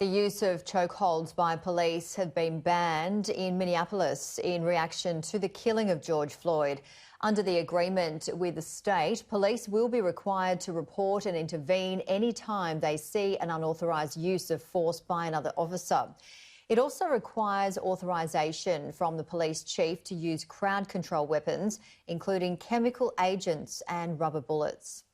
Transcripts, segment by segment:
The use of chokeholds by police have been banned in Minneapolis in reaction to the killing of George Floyd. Under the agreement with the state, police will be required to report and intervene any time they see an unauthorised use of force by another officer. It also requires authorisation from the police chief to use crowd control weapons, including chemical agents and rubber bullets.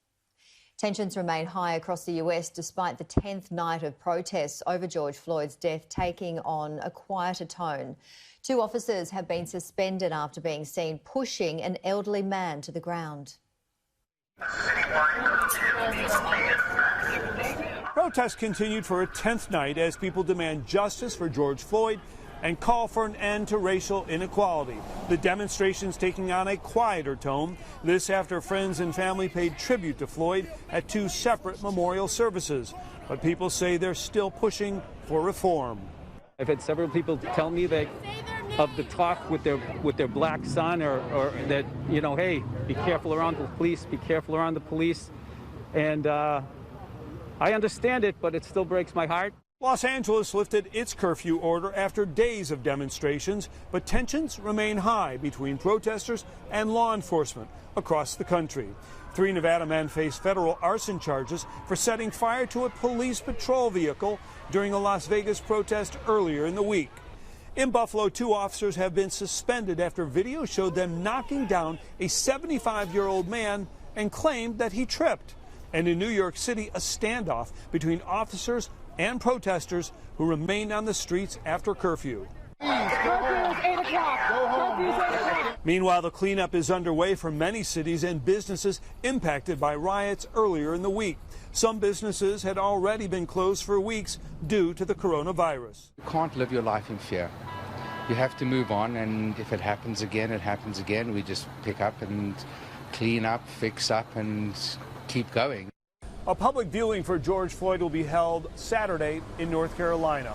Tensions remain high across the US despite the 10th night of protests over George Floyd's death taking on a quieter tone. 2 officers have been suspended after being seen pushing an elderly man to the ground. Protests continued for a 10th night as people demand justice for George Floyd and call for an end to racial inequality. The demonstrations taking on a quieter tone. This after friends and family paid tribute to Floyd at 2 separate memorial services. But people say they're still pushing for reform. I've had several people tell me that of the talk with their black son or that, you know, hey, be careful around the police, be careful around the police. And I understand it, but it still breaks my heart. Los Angeles lifted its curfew order after days of demonstrations, but tensions remain high between protesters and law enforcement across the country. 3 Nevada men face federal arson charges for setting fire to a police patrol vehicle during a Las Vegas protest earlier in the week. In Buffalo, 2 officers have been suspended after video showed them knocking down a 75-year-old man and claimed that he tripped. And in New York City, a standoff between officers and protesters who remained on the streets after curfew. Meanwhile, the cleanup is underway for many cities and businesses impacted by riots earlier in the week. Some businesses had already been closed for weeks due to the coronavirus. You can't live your life in fear. You have to move on, and if it happens again, it happens again. We just pick up and clean up, fix up, and keep going. A public viewing for George Floyd will be held Saturday in North Carolina.